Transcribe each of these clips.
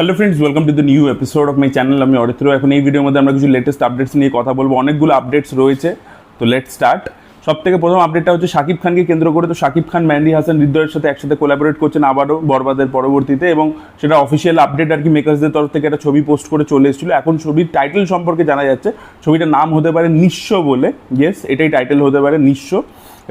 Hello friends, welcome to the new episode of my channel. আমি অরিত্র। এখন এই ভিডিওর মধ্যে আমরা কিছু লেটেস্ট আপডেটস নিয়ে কথা বলবো। অনেকগুলো আপডেটস রয়েছে, তো লেটস স্টার্ট। সব থেকে প্রথম আপডেটটা হচ্ছে শাকিব খানকে কেন্দ্র করে। তো শাকিব খান মেহেদী হাসান হৃদয়ের সাথে একসাথে কোলাবোরেট করছেন আবারও বরবাদের পরবর্তীতে, এবং সেটা অফিসিয়াল আপডেট আর কি। মেকার্সদের তরফ থেকে একটা ছবি পোস্ট করে চলে এসেছিল। এখন ছবির টাইটেল সম্পর্কে জানা যাচ্ছে, ছবিটার নাম হতে পারে নিঃস্ব বলে। ইয়েস, এটাই টাইটেল হতে পারে, নিঃস্ব।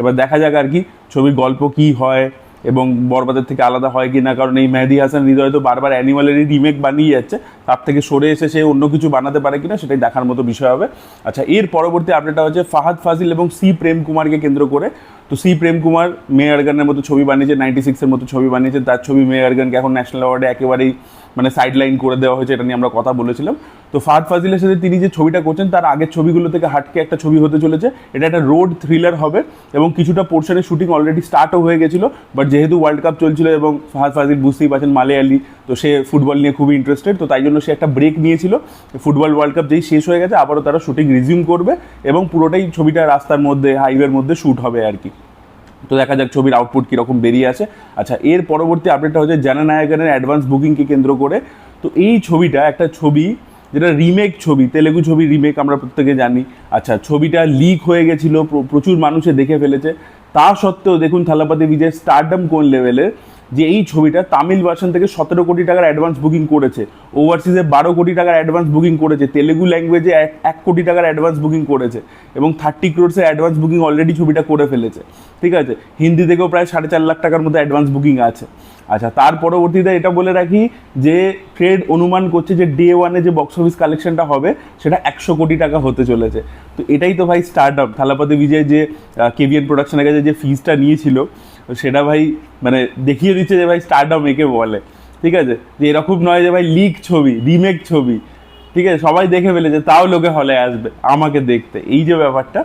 এবার দেখা যাক আর কি ছবির গল্প কী হয় এবং বরবাদের থেকে আলাদা হয় কি না। কারণ এই মেহেদী হাসান হৃদয় তো বারবার অ্যানিমালেরই রিমেক বানিয়ে যাচ্ছে, তার থেকে সরে এসে সে অন্য কিছু বানাতে পারে কিনা সেটাই দেখার মতো বিষয় হবে। আচ্ছা, এর পরবর্তী আপডেটটা হচ্ছে ফাহাদ ফাজিল এবং সি প্রেম কুমারকে কেন্দ্র করে। তো সি প্রেম কুমার মেয়ে আরগানের মতো ছবি বানিয়েছে, 96-এর মতো ছবি বানিয়েছে। তার ছবি মেয়ে আরগানকে এখন ন্যাশনাল অ্যাওয়ার্ডে একেবারেই মানে সাইডলাইন করে দেওয়া হয়েছে, এটা নিয়ে আমরা কথা বলেছিলাম। তো ফাহাদ ফাজিলের সাথে তিনি যে ছবিটা করছেন তার আগের ছবিগুলো থেকে হাটকে একটা ছবি হতে চলেছে। এটা একটা রোড থ্রিলার হবে এবং কিছুটা পোর্শনের শুটিং অলরেডি স্টার্টও হয়ে গেছিলো। বাট যেহেতু ওয়ার্ল্ড কাপ চলছিল এবং ফাহাদ ফাজিল বুঝতেই পারছেন মালয়ালি, তো সে ফুটবল নিয়ে খুবই ইন্টারেস্টেড, তো তাই জন্য সে একটা ব্রেক নিয়েছিল। ফুটবল ওয়ার্ল্ড কাপ যেই শেষ হয়ে গেছে আবারও তারা শুটিং রিজিউম করবে এবং পুরোটাই ছবিটা রাস্তার মধ্যে, হাইওয়ের মধ্যে শ্যুট হবে আর কি। তো দেখা যাক ছবির আউটপুট কীরকম বেরিয়ে আসে। আচ্ছা, এর পরবর্তী আপডেটটা হচ্ছে জননায়কনের অ্যাডভান্স বুকিংকে কেন্দ্র করে। তো এই ছবিটা একটা ছবি যেটা রিমেক ছবি, তেলেগু ছবি রিমেক, আমরা প্রত্যেকে জানি। আচ্ছা, ছবিটা লিক হয়ে গেছিলো, প্রচুর মানুষে দেখে ফেলেছে। তা সত্ত্বেও দেখুন থালাপতি বিজয় স্টারডম কোন লেভেলের, যে এই ছবিটা তামিল ভার্সন থেকে 17 কোটি টাকার অ্যাডভান্স বুকিং করেছে, ওভারসিজে 12 কোটি টাকার অ্যাডভান্স বুকিং করেছে, তেলেগু ল্যাঙ্গুয়েজে 1 কোটি টাকার অ্যাডভান্স বুকিং করেছে এবং 30 ক্রোড়সের অ্যাডভান্স বুকিং অলরেডি ছবিটা করে ফেলেছে। ঠিক আছে, হিন্দি থেকেও প্রায় 4.5 লাখ টাকার মতো অ্যাডভান্স বুকিং আছে। আচ্ছা, তার পরবর্তীতে এটা বলে রাখি যে ট্রেড অনুমান করছে যে ডে ওয়ানে যে বক্স অফিস কালেকশনটা হবে সেটা 100 কোটি টাকা হতে চলেছে। তো এটাই তো ভাই স্টার্টআপ। থালাপতি বিজয় যে কেভিএন প্রোডাকশনের কাছে যে ফিজটা নিয়েছিল সেটা ভাই মানে দেখিয়ে দিচ্ছে যে ভাই স্টার্টআপ একে বলে। ঠিক আছে, যে এরকম নয় যে ভাই লিক ছবি, রিমেক ছবি, ঠিক আছে, সবাই দেখে ফেলেছে তাও লোকে হলে আসবে আমাকে দেখতে, এই যে ব্যাপারটা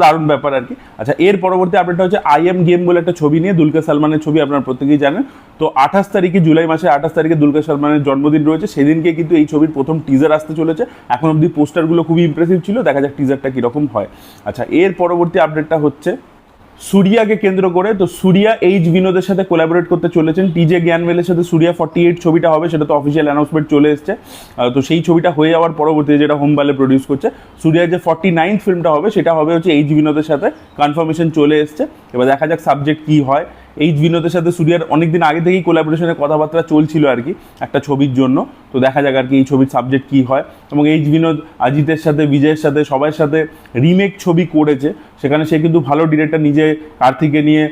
দারুণ ব্যাপার আর কি। আচ্ছা, এর পরবর্তী আপডেটটা হচ্ছে আই এম গেম বলে একটা ছবি নিয়ে, দুলকার সালমানের ছবি, আপনারা প্রত্যেকেই জানেন। তো 28 তারিখে, জুলাই মাসে 28 তারিখে দুলকার সালমানের জন্মদিন রয়েছে, সেদিনকে কিন্তু এই ছবির প্রথম টিজার আসতে চলেছে। এখন অবধি পোস্টারগুলো খুবই ইমপ্রেসিভ ছিল, দেখা যাক টিজারটা কীরকম হয়। আচ্ছা, এর পরবর্তী আপডেটটা হচ্ছে সূর্যাকে কেন্দ্র করে। তো সূর্যা এইচ বিনোদের সাথে কোলাবোরেট করতে চলেছেন। টিজে জ্ঞানমেলের সাথে সূর্যা 48 ছবিটা হবে, সেটা তো অফিসিয়াল অ্যানাউন্সমেন্ট চলে এসছে। তো সেই ছবিটা হয়ে যাওয়ার পরবর্তীতে, যেটা হোমবালে প্রডিউস করছে, সূর্যার যে 49th ফিল্মটা হবে সেটা হবে হচ্ছে এইচ বিনোদের সাথে, কনফার্মেশন চলে এসছে। এবার দেখা যাক সাবজেক্ট কী হয়। এইচ বিনোদের সাথে সূর্যার অনেকদিন আগে থেকেই কোলাবোরেশনের কথাবার্তা চলছিল আর কি একটা ছবির জন্য। তো দেখা যাক আর কি এই ছবির সাবজেক্ট কী হয়। এবং এইচ বিনোদ অজিতের সাথে, বিজয়ের সাথে, সবার সাথে রিমেক ছবি করেছে, সেখানে সে কিন্তু ভালো ডিরেক্টর, নিজে কার্তিকে নিয়ে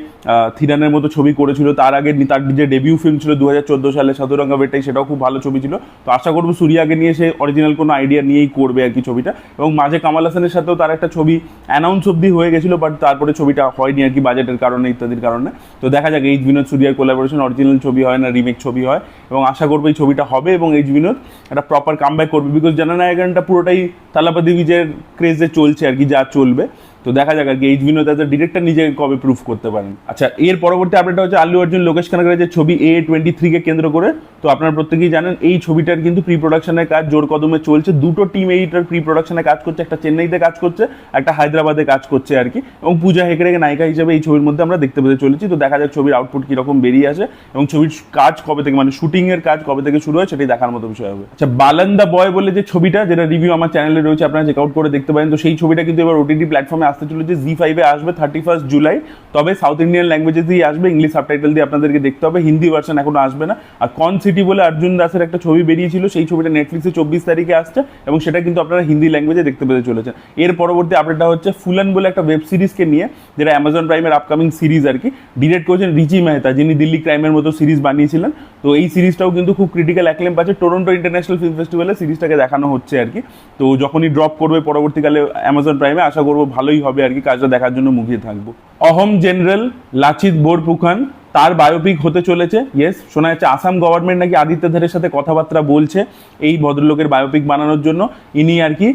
থিরানের মতো ছবি করেছিল। তার আগে তার যে ডেবিউ ফিল্ম ছিল 2014 সালে সাধুরঙ্গা বেটাই, সেটাও খুব ভালো ছবি ছিল। তো আশা করবো সূর্যাকে নিয়ে সে অরিজিনাল কোনো আইডিয়া নিয়েই করবে আর কি ছবিটা। এবং মাঝে কামাল হাসানের সাথেও তার একটা ছবি অ্যানাউন্স অব্দি হয়ে গেছিলো, বাট তারপরে ছবিটা হয়নি আর কি, বাজেটের কারণে ইত্যাদির কারণে। তো দেখা যাক এইচ বিনোদ সূর্যার কোলাবোরেশন অরিজিনাল ছবি হয় না রিমেক ছবি হয়, এবং আশা করবো এই ছবিটা হবে এবং এইচ বিনোদ একটা প্রপার কামব্যাক করবে। বিকজ জননায়কনটা পুরোটাই থালাপতি বিজয়ের ক্রেজে চলছে আর কি, যা চলবে। তো দেখা যাক আর কি H Vinoth as a director নিজে কবে প্রুফ করতে পারেন। আচ্ছা, এর পরবর্তী আপডেটটা হচ্ছে আল্লু অর্জুন লোকেশ কানাগড়ার যে ছবি A23 কেন্দ্র করে। তো আপনারা প্রত্যেকেই জানেন এই ছবিটার কিন্তু প্রি প্রোডাকশনের কাজ জোর কদমে চলছে। দুটো টিম এইটার প্রি প্রোডাকশনে কাজ করছে, একটা চেন্নাইতে কাজ করছে, একটা হায়দ্রাবাদে কাজ করছে আর কি। এবং পূজা হেগড়েকে নায়িকা হিসেবে এই ছবির মধ্যে আমরা দেখতে পেতে চলেছি। তো দেখা যাক ছবির আউটপুট কীরকম বেরিয়ে আসে এবং ছবির কাজ কবে থেকে, মানে শুটিংয়ের কাজ কবে থেকে শুরু হয় সেটাই দেখার মতো বিষয় হবে। আচ্ছা, বালান দ্য বয় বলে যে ছবিটা, যেটা রিভিউ আমার চ্যানেলে রয়েছে, আপনারা চেক আউট করে দেখতে পারেন। তো সেই ছবিটা কিন্তু এবার ওটিটি প্ল্যাটফর্মে আসতে চলেছে, জি5-এ আসবে 31 জুলাই। তবে সাউথ ইন্ডিয়ান ল্যাঙ্গুয়েজে দিয়ে আসবে, ইংলিশ সাবটাইটেল দিয়ে আপনাদেরকে দেখতে হবে, হিন্দি ভার্সন এখনো আসবে না। আর কন সিটি বলে অর্জুন দাসের একটা ছবি বেরিয়েছিল, সেই ছবিটা নেটফ্লিক্সে 24 তারিখে আসছে এবং সেটা কিন্তু আপনারা হিন্দি ল্যাঙ্গুয়েজে দেখতে পেতে চলেছেন। এর পরবর্তী আপডেটটা হচ্ছে ফুলান বলে একটা ওয়েব সিরিজকে নিয়ে, যেটা অ্যামাজন প্রাইমের আপকামিং সিরিজ আর কি। ডিরেক্ট করেছেন রিচি মেহতা, যিনি দিল্লি ক্রাইমের মতো সিরিজ বানিয়েছিলেন। তো এই সিরিজটাও কিন্তু খুব ক্রিটিক্যাল অ্যাক্লেম পাচ্ছে। টরন্টো ইন্টারন্যাশনাল ফিল্ম ফেস্টিভ্যালে সিরিজটাকে দেখানো হচ্ছে আর কি। তো যখনই ড্রপ করবে পরবর্তীকালে অ্যামাজন প্রাইমে, আশা করবো ভালোই হবে আর কি, কাজটা দেখার জন্য মুখিয়ে থাকবো। অহম জেনারেল লাচিত বোরপুখান, তার বায়োপিক হতে চলেছে। ইয়েস, শোনা যাচ্ছে আসাম গভর্নমেন্ট নাকি আদিত্য ধারের সাথে কথাবার্তা বলছে এই ভদ্রলোকের বায়োপিক বানানোর জন্য। ইনি আর কি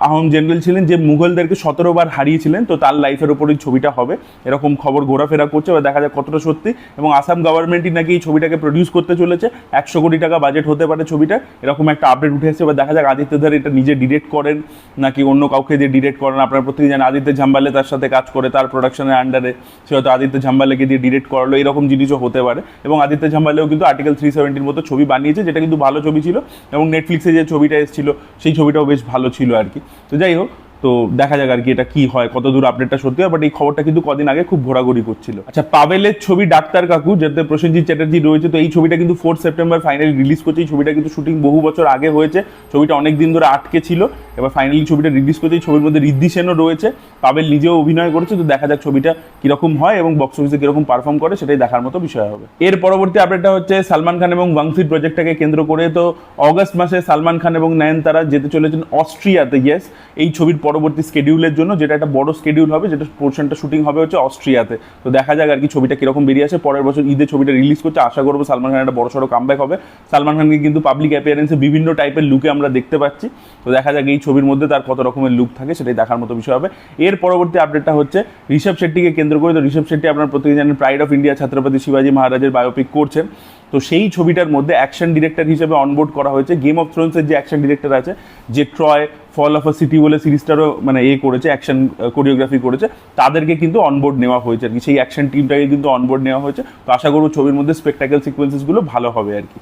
আহোম জেনারেল ছিলেন, যে মুঘলদেরকে 17 বার হারিয়েছিলেন। তো তার লাইফের ওপরই ছবিটা হবে, এরকম খবর ঘোরাফেরা করছে। এবার দেখা যাক কতটা সত্যি। এবং আসাম গভর্নমেন্টই নাকি এই ছবিটাকে প্রডিউস করতে চলেছে, 100 কোটি টাকা বাজেট হতে পারে ছবিটা, এরকম একটা আপডেট উঠে এসেছে। এবার দেখা যাক আদিত্য ধার এটা নিজে ডিরেক্ট করেন নাকি অন্য কাউকে দিয়ে ডিরেক্ট করেন। আপনারা প্রত্যেকে জানেন আদিত্য ঝাম্বালে তার সাথে কাজ করে, তার প্রোডাকশনের আন্ডারে, সে হয়তো আদিত্য ঝাম্বালেকে দিয়ে ডিরেক্ট করালো, এরকম জিনিসও হতে পারে। এবং আদিত্য ঝাম্বালেও কিন্তু আর্টিকেল 370 মতো ছবি বানিয়েছে, যেটা কিন্তু ভালো ছবি ছিল, এবং নেটফ্লিক্সে যে ছবিটা এসেছিল সেই ছবিটাও বেশ ভালো ছিল আর কি। তো যাই হোক, তো দেখা যাক আর কি এটা কি হয়, কত দূর আপডেটটা সত্যি হয়, বাট এই খবরটা কিন্তু কদিন আগে খুব ঘোরাঘুরি করছিল। আচ্ছা, পাভেলের ছবি ডাক্তার কাকু, যাতে প্রসেনজিৎ চ্যাটার্জি রয়েছে, তো এই ছবিটা কিন্তু 4 সেপ্টেম্বর ফাইনালি রিলিজ করছে। এই ছবিটা কিন্তু শুটিং বহু বছর আগে হয়েছে, ছবিটা অনেক দিন ধরে আটকে ছিল, এবার ফাইনালি ছবিটা রিলিজ করছে। এই ছবির মধ্যে ঋদ্ধি সেনও রয়েছে, পাভেল নিজেও অভিনয় করেছে। তো দেখা যাক ছবিটা কিরকম হয় এবং বক্স অফিসে কিরকম পারফর্ম করে, সেটাই দেখার মতো বিষয় হবে। এর পরবর্তী আপডেটটা হচ্ছে সালমান খান এবং ওয়াংসির প্রজেক্টটাকে কেন্দ্র করে। তো অগস্ট মাসে সালমান খান এবং নয়নতারা যেতে চলেছেন অস্ট্রিয়াতে। ইয়েস, এই ছবির পরবর্তী স্কেডিউলের জন্য, যেটা একটা বড় স্কেডিউল হবে, যেটা পোর্শনটা শুটিং হবে হচ্ছে অস্ট্রিয়াতে। তো দেখা যাক আর কি ছবিটা কিরকম বেরিয়ে আসে। পরের বছর ঈদে ছবিটা রিলিজ করছে, আশা করবো সালমান খানের একটা বড়সড় কামব্যাক হবে। সালমান খানকে কিন্তু পাবলিক অ্যাপিয়ারেন্সে বিভিন্ন টাইপের লুকে আমরা দেখতে পাচ্ছি। তো দেখা যাক এই ছবির মধ্যে তার কত রকমের লুক থাকে, সেটাই দেখার মতো বিষয় হবে। এর পরবর্তী আপডেটটা হচ্ছে ঋষভ শেট্টিকে কেন্দ্র করে। তো ঋষভ শেট্টি আপনার প্রত্যেকে জানেন প্রাইড অফ ইন্ডিয়া ছত্রপতি শিবাজি মহারাজের বায়োপিক করছেন। তো সেই ছবিটার মধ্যে অ্যাকশন ডিরেক্টর হিসেবে অনবোর্ড করা হয়েছে গেম অফ থ্রোনসের যে অ্যাকশন ডিরেক্টর আছে, যে Troy, fall of a city বলে সিরিজটারও মানে করেছে, অ্যাকশন কোরিওগ্রাফি করেছে, তাদেরকে কিন্তু অনবোর্ড নেওয়া হয়েছে আর কি। সেই অ্যাকশন টিমটাকে কিন্তু অনবোর্ড নেওয়া হয়েছে। তো আশা করব ছবির মধ্যে স্পেকটাকেল সিকোয়েন্সেসগুলো ভালো হবে আর কি।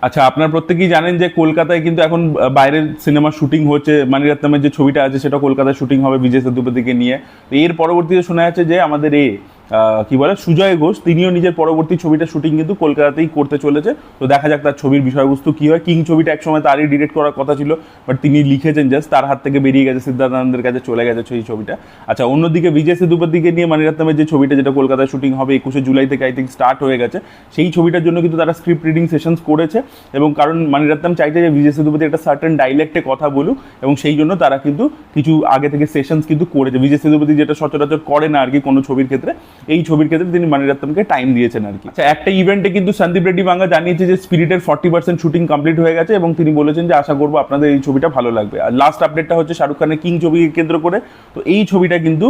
আচ্ছা, আপনারা প্রত্যেকেই জানেন যে কলকাতায় কিন্তু এখন বাইরের সিনেমা শুটিং হচ্ছে। মানিরত্নমের যে ছবিটা আছে সেটা কলকাতায় শুটিং হবে বিজয় সেতুপতিকে নিয়ে। তো এর পরবর্তীতে শোনা যাচ্ছে যে আমাদের কি বলে সুজয় ঘোষ, তিনিও নিজের পরবর্তী ছবিটা শুটিং কিন্তু কলকাতাতেই করতে চলেছে। তো দেখা যাক তার ছবির বিষয়বস্তু কি হয়। কিং ছবিটা একসময় তারই ডিরেক্ট করার কথা ছিল, বাট তিনি লিখেছেন জাস্ট, তার হাত থেকে বেরিয়ে গেছে, সিদ্ধার্থ আনন্দের কাছে চলে গেছে সেই ছবিটা। আচ্ছা, অন্যদিকে বিজয় সেতুপতিকে নিয়ে মানিরত্নমের যে ছবিটা, যেটা কলকাতায় শুটিং হবে 21শে জুলাই থেকে আই থিঙ্ক স্টার্ট হয়ে গেছে, সেই ছবিটার জন্য কিন্তু তারা স্ক্রিপ্ট রিডিং সেশনস করেছে। এবং কারণ মানিরত্নম চাইছে যে বিজয় সেতুপতি একটা সার্টেন ডাইলেক্টে কথা বলুক, এবং সেই জন্য তারা কিন্তু কিছু আগে থেকে সেশনস কিন্তু করেছে। বিজয় সেতুপতি যেটা সচরাচর করে না আর কি কোনো ছবির ক্ষেত্রে, এই ছবির ক্ষেত্রে তিনি মানিরত্নমকে টাইম দিয়েছেন আর কি। আচ্ছা, একটা ইভেন্টে কিন্তু সন্দীপ রেড্ডি বাঙ্গা জানিয়েছে যে স্পিরিটের 40% শুটিং কমপ্লিট হয়ে গেছে, এবং তিনি বলেছেন যে আশা করবো আপনাদের এই ছবিটা ভালো লাগবে। আর লাস্ট আপডেটটা হচ্ছে শাহরুখ খানের কিং ছবিকে কেন্দ্র করে। তো এই ছবিটা কিন্তু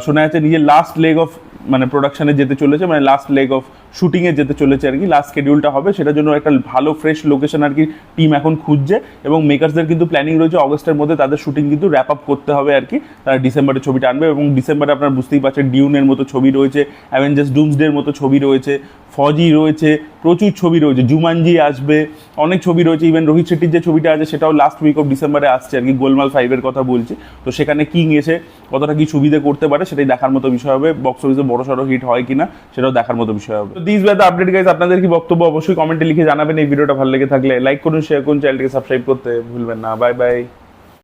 শোনা যাচ্ছে নিজের লাস্ট লেগ অফ মানে প্রোডাকশনে যেতে চলেছে, মানে লাস্ট লেগ অফ শুটিংয়ে যেতে চলেছে আর কি। লাস্ট স্কেডিউলটা হবে, সেটার জন্য একটা ভালো ফ্রেশ লোকেশন আর কি টিম এখন খুঁজছে, এবং মেকার্সদের কিন্তু প্ল্যানিং রয়েছে অগস্টের মধ্যে তাদের শুটিং কিন্তু র্যাপ আপ করতে হবে আর কি। তারা ডিসেম্বরে ছবিটা আনবে, এবং ডিসেম্বরে আপনার বুঝতেই পারছেন ডিউনের মতো ছবি রয়েছে, অ্যাভেঞ্জার্স ডুমসডের মতো ছবি রয়েছে, ফজি রয়েছে, প্রচুর ছবি রয়েছে, জুমানজি আসবে, অনেক ছবি রয়েছে। ইভেন রোহিত শেট্টির যে ছবিটা আছে সেটাও লাস্ট উইক অফ ডিসেম্বরে আসছে আর কি, গোলমাল 5-এর কথা বলছি। তো সেখানে কিং এসে কতটা কি সুবিধা করতে পারে সেটাই দেখার মতো বিষয় হবে। বক্স অফিসে বড় সড়ো হিট হয় কিনা সেটাও দেখার মতো বিষয় হবে। তো this was the update guys. আপনাদের কি বক্তব্য অবশ্যই কমেন্টে লিখে জানাবেন। এই ভিডিওটা ভালো লেগে থাকলে লাইক করুন, শেয়ার করুন, চ্যানেলটিকে সাবস্ক্রাইব করতে ভুলবেন না। Bye bye.